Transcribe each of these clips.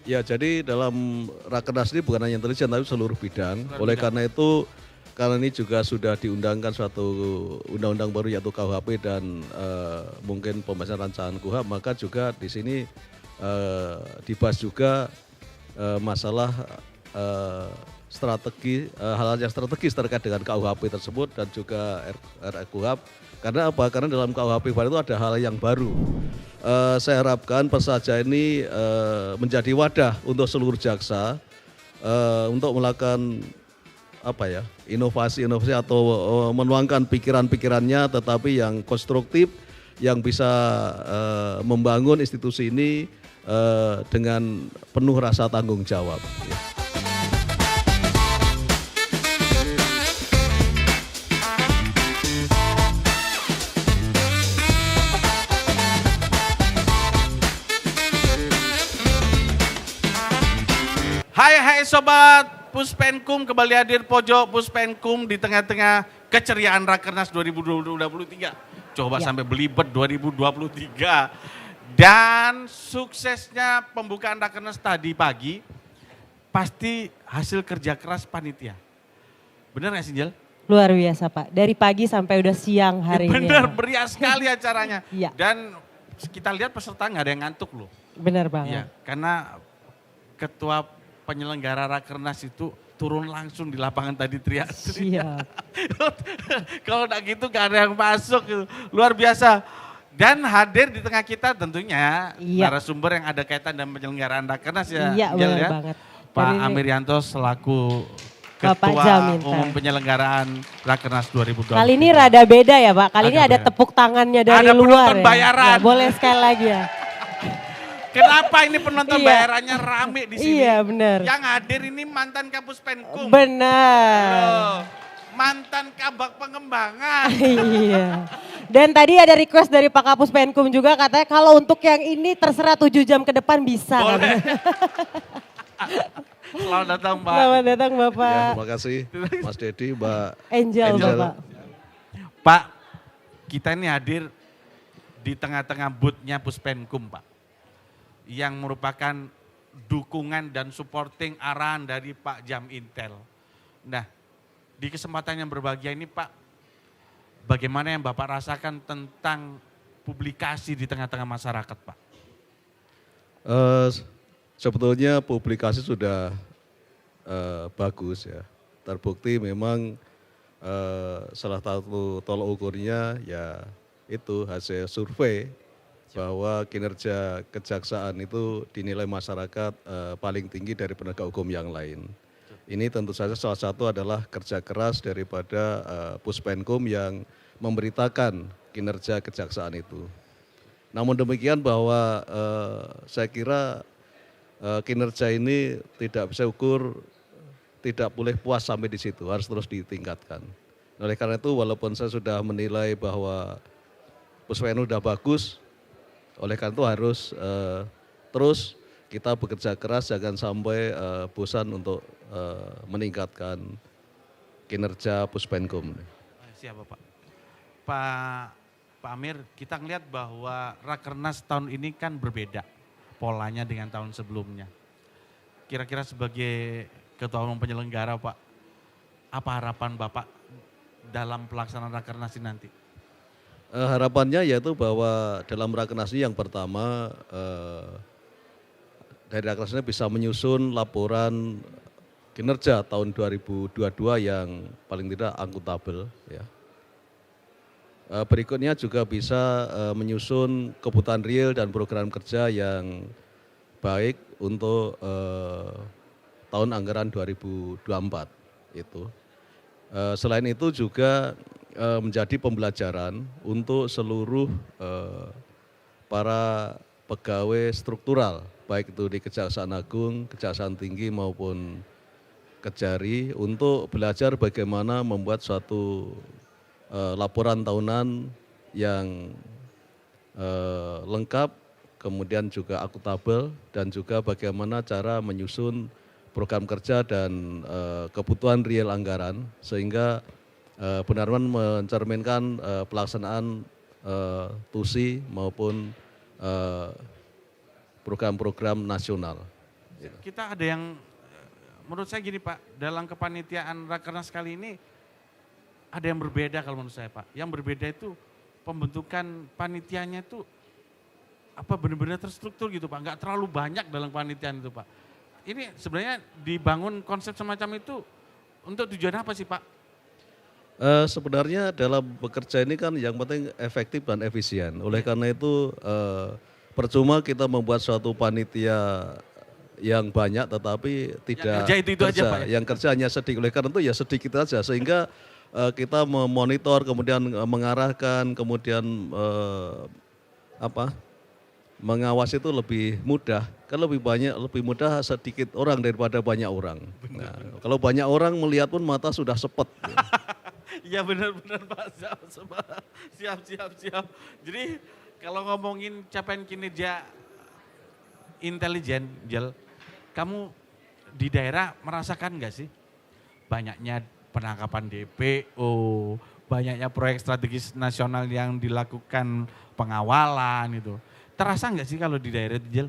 Ya, jadi dalam Rakernas ini bukan hanya intelijen tapi seluruh bidang. Oleh karena itu, karena ini juga sudah diundangkan suatu undang-undang baru yaitu KUHP dan mungkin pembahasan rancangan KUHP, maka juga di sini dibahas juga masalah strategi hal-hal yang strategis terkait dengan KUHP tersebut dan juga RKUHP. Karena apa? Karena dalam KUHP baru itu ada hal yang baru. Saya harapkan Persaja ini menjadi wadah untuk seluruh jaksa untuk melakukan apa ya, inovasi-inovasi atau menuangkan pikiran-pikirannya tetapi yang konstruktif yang bisa membangun institusi ini dengan penuh rasa tanggung jawab. Hai sobat Puspenkum, kembali hadir pojok Puspenkum di tengah-tengah keceriaan Rakernas 2023. Coba sampai belibet 2023. Dan suksesnya pembukaan Rakernas tadi pagi pasti hasil kerja keras panitia. Benar nggak Sinjel? Luar biasa Pak, dari pagi sampai udah siang hari ini. Benar, meriah sekali acaranya. Iya. Dan kita lihat peserta nggak ada yang ngantuk loh. Benar banget. Iya, karena ketua penyelenggara Rakernas itu turun langsung di lapangan tadi teriak. Siap. Kalau enggak gitu gak ada yang masuk gitu. Luar biasa. Dan hadir di tengah kita tentunya narasumber yang ada kaitan dengan penyelenggaraan Rakernas ya. Iya Gel, benar ya. banget. Pak Dan Amirianto selaku Bapak Ketua Jaminten. Umum Penyelenggaraan Rakernas 2023. Kali ini rada beda ya Pak, kali ini ada beda. tepuk tangannya dari Ada luar penonton ya. bayaran. Ya, boleh sekali lagi ya. Kenapa ini penonton Iya. bayarannya rame di sini? Iya benar. Yang hadir ini mantan Kapus Penkum. Benar. Loh, mantan Kabak Pengembangan. Iya. Dan tadi ada request dari Pak Kapus Penkum juga katanya kalau untuk yang ini terserah 7 jam ke depan bisa. Boleh. katanya. Selamat datang Pak. Selamat datang Ya, Bapak. terima kasih Mas Dedi, Mbak Angel, Angel. Bapak. Pak, kita ini hadir di tengah-tengah booth-nya Puspenkum Pak. Yang merupakan dukungan dan supporting arahan dari Pak Jam Intel. Nah, di kesempatan yang berbahagia ini Pak, bagaimana yang Bapak rasakan tentang publikasi di tengah-tengah masyarakat Pak? Sebetulnya publikasi sudah bagus ya. Terbukti memang salah satu tolok ukurnya ya itu hasil survei bahwa kinerja kejaksaan itu dinilai masyarakat paling tinggi dari penegak hukum yang lain. Ini tentu saja salah satu adalah kerja keras daripada Puspenkum yang memberitakan kinerja kejaksaan itu. Namun demikian bahwa saya kira kinerja ini tidak bisa ukur, tidak boleh puas sampai di situ, harus terus ditingkatkan. Oleh karena itu walaupun saya sudah menilai bahwa Puspenkum sudah bagus, oleh karena itu harus terus kita bekerja keras, jangan sampai bosan untuk meningkatkan kinerja Puspenkum. Siapa Pak? Pak Amir, kita ngelihat bahwa Rakernas tahun ini kan berbeda polanya dengan tahun sebelumnya. Kira-kira sebagai Ketua Umum Penyelenggara Pak, apa harapan Bapak dalam pelaksanaan Rakernas ini nanti? Harapannya yaitu bahwa dalam Rakernas ini yang pertama dari Rakernas ini bisa menyusun laporan kinerja tahun 2022 yang paling tidak akuntabel ya. Berikutnya juga bisa menyusun kebutuhan real dan program kerja yang baik untuk tahun anggaran 2024 itu. Selain itu juga menjadi pembelajaran untuk seluruh para pegawai struktural, baik itu di Kejaksaan Agung, Kejaksaan Tinggi maupun Kejari, untuk belajar bagaimana membuat suatu laporan tahunan yang lengkap, kemudian juga akuntabel, dan juga bagaimana cara menyusun program kerja dan kebutuhan real anggaran sehingga benar-benar mencerminkan pelaksanaan TUSI maupun program-program nasional. Kita ada yang, menurut saya gini Pak, dalam kepanitiaan Rakernas kali ini ada yang berbeda kalau menurut saya Pak. Yang berbeda itu pembentukan panitianya itu apa benar-benar terstruktur gitu Pak, nggak terlalu banyak dalam panitiaan itu Pak. Ini sebenarnya dibangun konsep semacam itu untuk tujuan apa sih Pak? Sebenarnya dalam bekerja ini kan yang penting efektif dan efisien. Oleh karena itu percuma kita membuat suatu panitia yang banyak tetapi tidak kerja itu aja, Pak, ya? Yang kerja hanya sedikit. Oleh karena itu ya sedikit saja sehingga kita memonitor kemudian mengarahkan kemudian mengawasi itu lebih mudah. Kan lebih mudah sedikit orang daripada banyak orang. Nah, kalau banyak orang melihat pun mata sudah sepet. Iya benar-benar Pak, siap. Jadi kalau ngomongin capaian kinerja intelijen, Jel, kamu di daerah merasakan nggak sih banyaknya penangkapan DPO, banyaknya proyek strategis nasional yang dilakukan pengawalan itu. Terasa nggak sih kalau di daerah itu, Jel?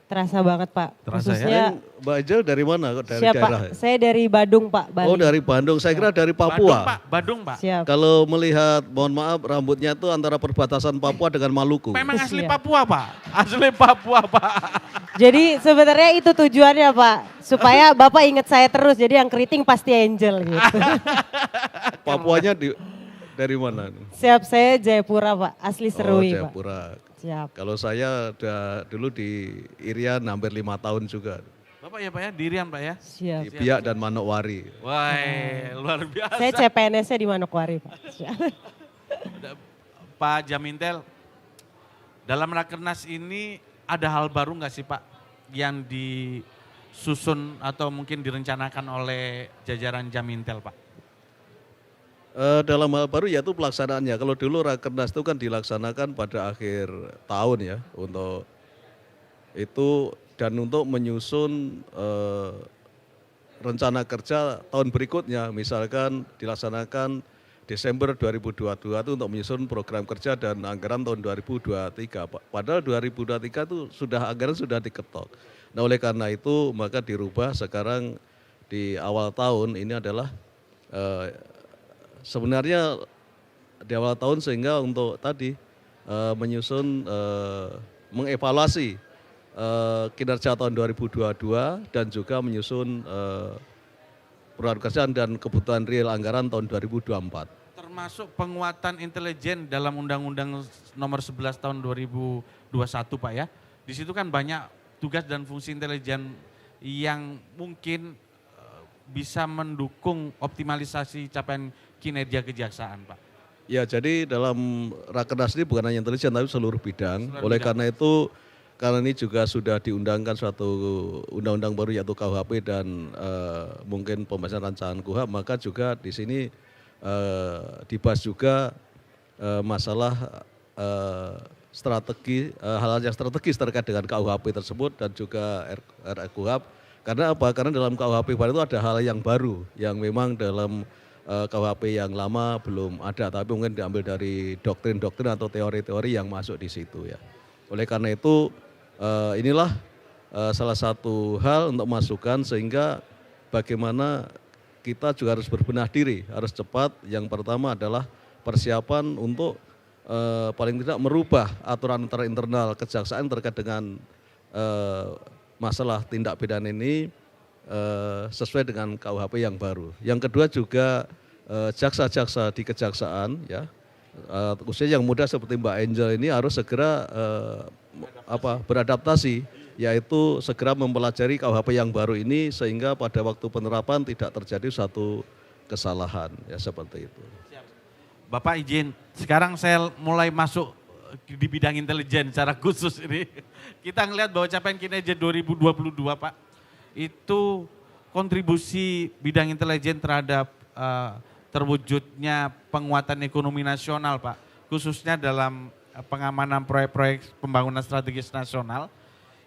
Terasa banget Pak. Terasa ya? Khususnya, Mbak Ijel dari mana? Dari siap daerah? Pak, saya dari Badung Pak, Bali. Oh dari Bandung, saya kira dari Papua. Badung Pak. Siap. Kalau melihat, mohon maaf, rambutnya itu antara perbatasan Papua dengan Maluku. Memang asli Siap. Papua Pak, asli Papua Pak. Jadi sebenarnya itu tujuannya Pak, supaya Bapak ingat saya terus, jadi yang keriting pasti Angel gitu. Papuanya dari mana? Siap, saya Jayapura Pak, asli Serui Pak. Jayapura. Siap. Kalau saya dulu di Irian hampir 5 tahun juga. Bapak ya Pak ya, Dirian Pak ya. Siap. Di Biak dan Manokwari. Wah, luar biasa. Saya CPNS-nya di Manokwari Pak. Siap. Pak Jamintel, dalam Rakernas ini ada hal baru nggak sih Pak yang disusun atau mungkin direncanakan oleh jajaran Jamintel Pak? Dalam hal baru yaitu pelaksanaannya. Kalau dulu Rakernas itu kan dilaksanakan pada akhir tahun ya untuk itu dan untuk menyusun rencana kerja tahun berikutnya. Misalkan dilaksanakan Desember 2022 itu untuk menyusun program kerja dan anggaran tahun 2023. Padahal 2023 itu anggaran sudah diketok. Nah oleh karena itu maka dirubah sekarang di awal tahun ini adalah sebenarnya di awal tahun sehingga untuk tadi menyusun mengevaluasi kinerja tahun 2022 dan juga menyusun program kerja dan kebutuhan real anggaran tahun 2024. Termasuk penguatan intelijen dalam Undang-Undang Nomor 11 tahun 2021 Pak ya. Di situ kan banyak tugas dan fungsi intelijen yang mungkin bisa mendukung optimalisasi capaian kinerja kejaksaan Pak. Ya jadi dalam Rakernas ini bukan hanya intelijen tapi seluruh bidang. Oleh karena itu karena ini juga sudah diundangkan suatu undang-undang baru yaitu KUHP dan mungkin pembahasan rancangan KUHP, maka juga di sini dibahas juga masalah strategi hal-hal yang strategis terkait dengan KUHP tersebut dan juga RKUHP. Karena apa? Karena dalam KUHP baru itu ada hal yang baru yang memang dalam KUHP yang lama belum ada, tapi mungkin diambil dari doktrin-doktrin atau teori-teori yang masuk di situ ya. Oleh karena itu inilah salah satu hal untuk masukan sehingga bagaimana kita juga harus berbenah diri, harus cepat. Yang pertama adalah persiapan untuk paling tidak merubah aturan internal kejaksaan terkait dengan masalah tindak pidana ini sesuai dengan KUHP yang baru. Yang kedua juga jaksa-jaksa di kejaksaan ya, khususnya yang muda seperti Mbak Angel ini harus segera beradaptasi, yaitu segera mempelajari KUHP yang baru ini sehingga pada waktu penerapan tidak terjadi satu kesalahan ya seperti itu. Bapak izin, sekarang saya mulai masuk di bidang intelijen secara khusus ini. Kita ngelihat bahwa capaian kinerja 2022 Pak, itu kontribusi bidang intelijen terhadap terwujudnya penguatan ekonomi nasional Pak, khususnya dalam pengamanan proyek-proyek pembangunan strategis nasional,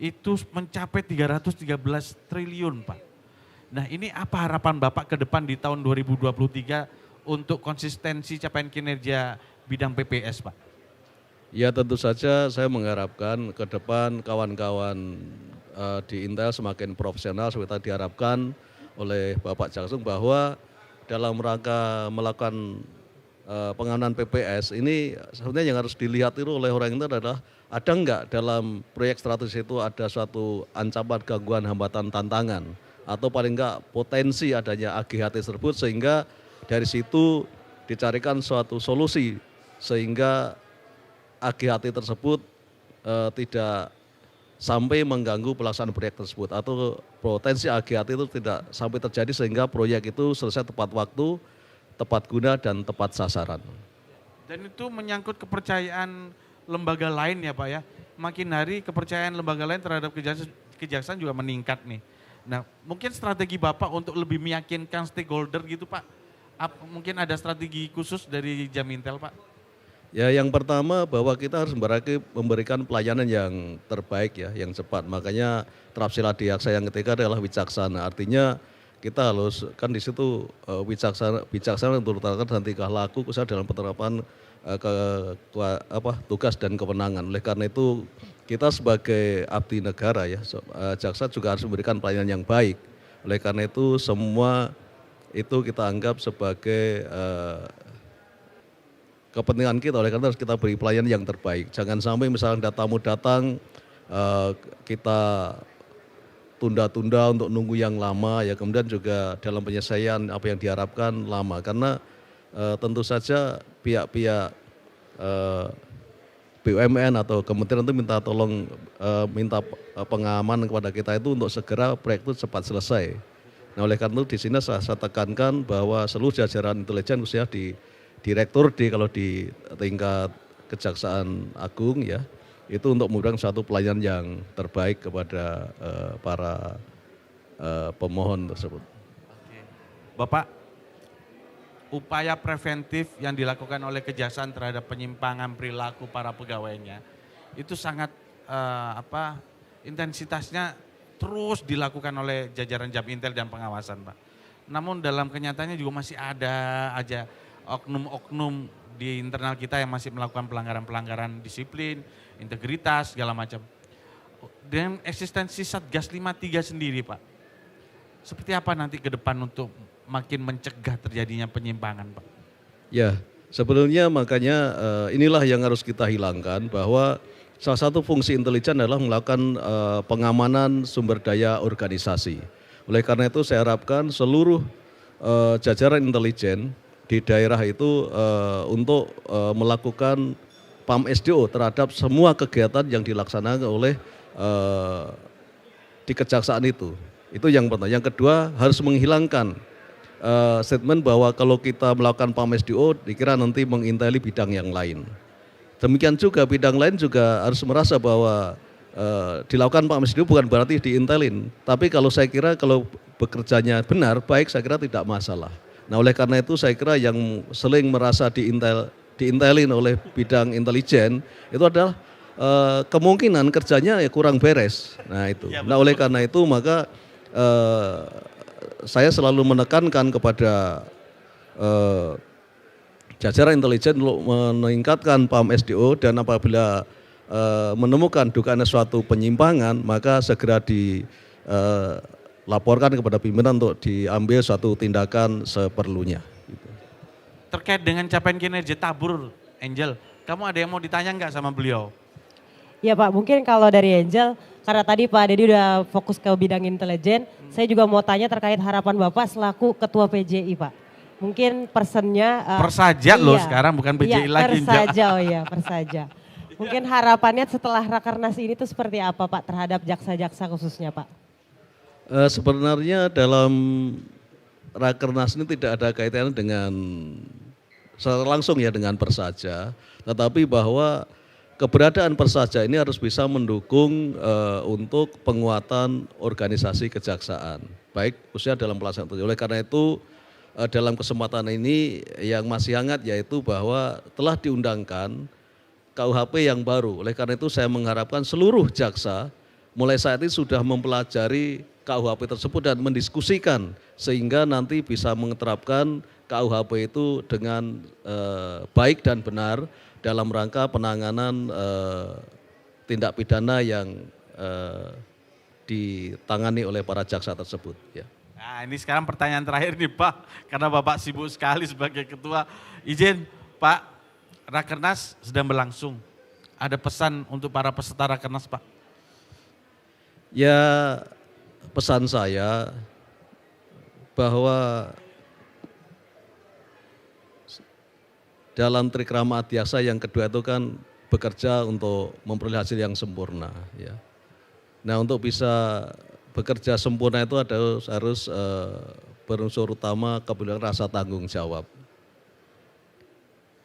itu mencapai 313 triliun Pak. Nah ini apa harapan Bapak ke depan di tahun 2023 untuk konsistensi capaian kinerja bidang PPS Pak? Ya tentu saja saya mengharapkan ke depan kawan-kawan diintel semakin profesional seperti yang diharapkan oleh Bapak Jaksung, bahwa dalam rangka melakukan pengamanan PPS ini sebenarnya yang harus dilihat itu oleh orang itu adalah ada enggak dalam proyek strategis itu ada suatu ancaman, gangguan, hambatan, tantangan, atau paling enggak potensi adanya AGHT tersebut, sehingga dari situ dicarikan suatu solusi sehingga AGHT tersebut tidak sampai mengganggu pelaksanaan proyek tersebut, atau potensi AGHT itu tidak sampai terjadi sehingga proyek itu selesai tepat waktu, tepat guna, dan tepat sasaran. Dan itu menyangkut kepercayaan lembaga lain ya Pak ya. Makin hari kepercayaan lembaga lain terhadap kejaksaan juga meningkat nih. Nah mungkin strategi Bapak untuk lebih meyakinkan stakeholder gitu Pak. Mungkin ada strategi khusus dari Jamintel Pak? Ya, yang pertama bahwa kita harus memberikan pelayanan yang terbaik ya, yang cepat. Makanya Tafsir Adiaksa yang ketiga adalah wicaksana. Artinya kita harus kan di situ bijaksana untuk dan tingkah laku khususnya dalam penerapan tugas dan kewenangan. Oleh karena itu kita sebagai abdi negara ya, jaksa juga harus memberikan pelayanan yang baik. Oleh karena itu semua itu kita anggap sebagai kepentingan kita. Oleh karena itu harus kita beri pelayanan yang terbaik. Jangan sampai misalnya tamu datang kita tunda-tunda untuk nunggu yang lama ya, kemudian juga dalam penyelesaian apa yang diharapkan lama, karena tentu saja pihak-pihak BUMN atau kementerian itu minta tolong minta pengamanan kepada kita itu untuk segera proyek itu cepat selesai. Nah oleh karena itu di sini saya tekankan bahwa seluruh jajaran intelijen khususnya di Direktur kalau di tingkat Kejaksaan Agung ya, itu untuk memberikan suatu pelayanan yang terbaik kepada para pemohon tersebut. Oke. Bapak, upaya preventif yang dilakukan oleh Kejaksaan terhadap penyimpangan perilaku para pegawainya itu sangat intensitasnya terus dilakukan oleh jajaran Jamintel dan pengawasan Pak. Namun dalam kenyataannya juga masih ada aja oknum-oknum di internal kita yang masih melakukan pelanggaran-pelanggaran disiplin, integritas, segala macam. Dengan eksistensi Satgas 53 sendiri Pak, seperti apa nanti ke depan untuk makin mencegah terjadinya penyimpangan Pak? Ya, sebelumnya makanya inilah yang harus kita hilangkan, bahwa salah satu fungsi intelijen adalah melakukan pengamanan sumber daya organisasi. Oleh karena itu saya harapkan seluruh jajaran intelijen di daerah itu untuk melakukan PAM SDO terhadap semua kegiatan yang dilaksanakan oleh di kejaksaan itu. Itu yang pertama. Yang kedua harus menghilangkan statement bahwa kalau kita melakukan PAM SDO dikira nanti menginteli bidang yang lain. Demikian juga bidang lain juga harus merasa bahwa dilakukan PAM SDO bukan berarti diintelin. Tapi kalau saya kira kalau bekerjanya benar, baik, saya kira tidak masalah. Nah oleh karena itu saya kira yang sering merasa diintelin oleh bidang intelijen itu adalah kemungkinan kerjanya ya kurang beres. Nah itu. Nah oleh karena itu maka saya selalu menekankan kepada jajaran intelijen untuk meningkatkan PAM SDO, dan apabila menemukan dugaan suatu penyimpangan maka segera laporkan kepada pimpinan untuk diambil suatu tindakan seperlunya. Terkait dengan capaian kinerja tabur, Angel, kamu ada yang mau ditanya nggak sama beliau? Ya Pak, mungkin kalau dari Angel, karena tadi Pak Dedi udah fokus ke bidang intelijen, saya juga mau tanya terkait harapan Bapak selaku Ketua PJI Pak. Mungkin personnya... Persaja loh sekarang, bukan PJI lagi. Persaja, oh iya Persaja. Mungkin harapannya setelah Rakernas ini tuh seperti apa Pak terhadap jaksa-jaksa khususnya Pak? Sebenarnya dalam Rakernas ini tidak ada kaitannya dengan secara langsung ya dengan Persaja, tetapi bahwa keberadaan Persaja ini harus bisa mendukung untuk penguatan organisasi kejaksaan, baik khususnya dalam pelaksanaan. Oleh karena itu dalam kesempatan ini yang masih hangat yaitu bahwa telah diundangkan KUHP yang baru. Oleh karena itu saya mengharapkan seluruh jaksa mulai saat ini sudah mempelajari KUHP tersebut dan mendiskusikan sehingga nanti bisa menerapkan KUHP itu dengan baik dan benar dalam rangka penanganan tindak pidana yang ditangani oleh para jaksa tersebut. Ya. Nah ini sekarang pertanyaan terakhir nih Pak, karena Bapak sibuk sekali sebagai ketua. Izin Pak, Rakernas sedang berlangsung. Ada pesan untuk para peserta Rakernas Pak? Ya pesan saya bahwa dalam trikrama adiaksa yang kedua itu kan bekerja untuk memperoleh hasil yang sempurna. Ya. Nah untuk bisa bekerja sempurna itu harus berunsur utama kebenaran rasa tanggung jawab.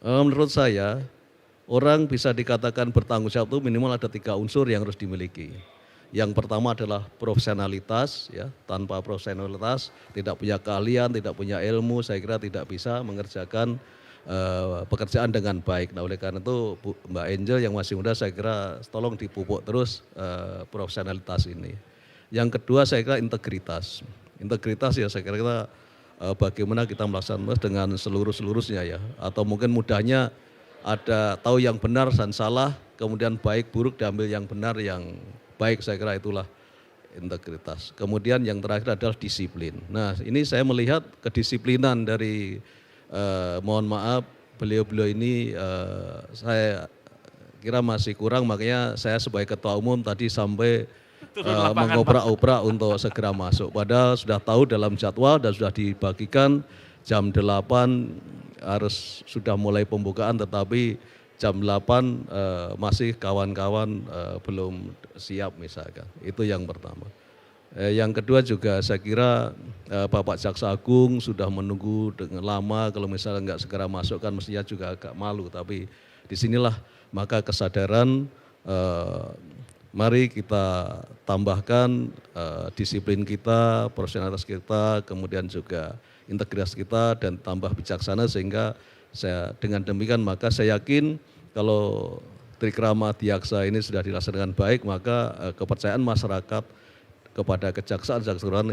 Menurut saya orang bisa dikatakan bertanggung jawab itu minimal ada 3 unsur yang harus dimiliki. Yang pertama adalah profesionalitas, ya. Tanpa profesionalitas, tidak punya keahlian, tidak punya ilmu, saya kira tidak bisa mengerjakan pekerjaan dengan baik. Nah oleh karena itu Mbak Angel yang masih muda saya kira tolong dipupuk terus profesionalitas ini. Yang kedua saya kira integritas. Integritas ya saya kira kita bagaimana kita melaksanakan dengan seluruhnya ya. Atau mungkin mudahnya ada tahu yang benar dan salah, kemudian baik buruk diambil yang benar yang baik, saya kira itulah integritas. Kemudian yang terakhir adalah disiplin. Nah ini saya melihat kedisiplinan dari mohon maaf beliau-beliau ini saya kira masih kurang, makanya saya sebagai ketua umum tadi sampai mengobrak-obrak untuk segera masuk. Padahal sudah tahu dalam jadwal dan sudah dibagikan jam 8 harus sudah mulai pembukaan, tetapi jam 8 masih kawan-kawan belum siap misalkan. Itu yang pertama. Yang kedua juga saya kira Bapak Jaksa Agung sudah menunggu dengan lama, kalau misalnya nggak segera masuk kan mestinya juga agak malu. Tapi disinilah maka kesadaran mari kita tambahkan disiplin kita, profesionalitas kita, kemudian juga integritas kita dan tambah bijaksana sehingga dengan demikian maka saya yakin kalau trikrama adiaksa ini sudah dilaksanakan baik maka kepercayaan masyarakat kepada kejaksaan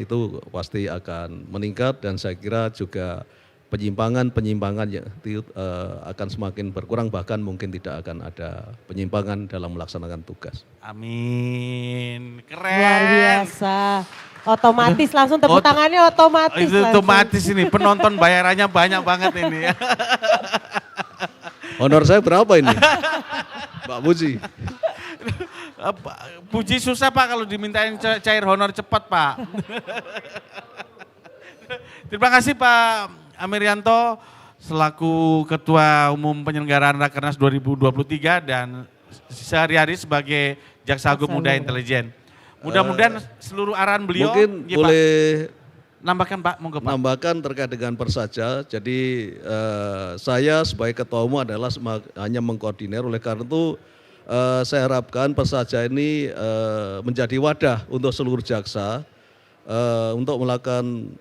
itu pasti akan meningkat dan saya kira juga penyimpangan yang akan semakin berkurang, bahkan mungkin tidak akan ada penyimpangan dalam melaksanakan tugas. Amin, keren. Luar biasa. Otomatis langsung tepuk tangannya otomatis. Itu otomatis ini, penonton bayarannya banyak banget ini ya. Honor saya berapa ini? Mbak Puji. Puji susah Pak kalau dimintain cair honor cepat Pak. Terima kasih Pak Amerianto selaku Ketua Umum Penyelenggaraan Rakernas 2023 dan sehari-hari sebagai Jaksa Agung Muda Intelijen. Mudah-mudahan seluruh arahan beliau. Mungkin ya, boleh Pak. Nambahkan Pak, monggo Pak. Nambahkan terkait dengan persaja. Jadi saya sebagai Ketua Umum adalah hanya mengkoordinir, oleh karena itu saya harapkan persaja ini menjadi wadah untuk seluruh jaksa untuk melakukan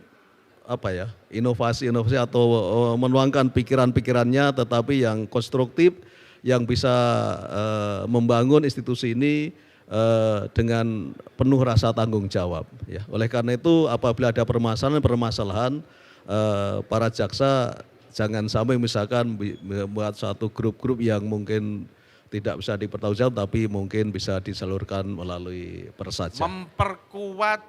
inovasi-inovasi atau menuangkan pikiran-pikirannya tetapi yang konstruktif, yang bisa membangun institusi ini dengan penuh rasa tanggung jawab. Ya. Oleh karena itu apabila ada permasalahan para jaksa jangan sampai misalkan membuat suatu grup-grup yang mungkin tidak bisa dipertanggungjawab tapi mungkin bisa disalurkan melalui persaja. Memperkuat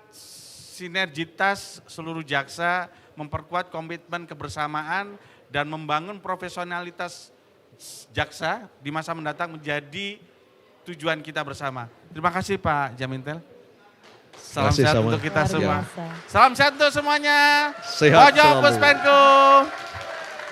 sinergitas seluruh jaksa, memperkuat komitmen kebersamaan dan membangun profesionalitas jaksa di masa mendatang menjadi tujuan kita bersama. Terima kasih Pak Jamintel. Salam sehat untuk kita semua. Salam sehat untuk semuanya. Sehat Pojok Puspenkum.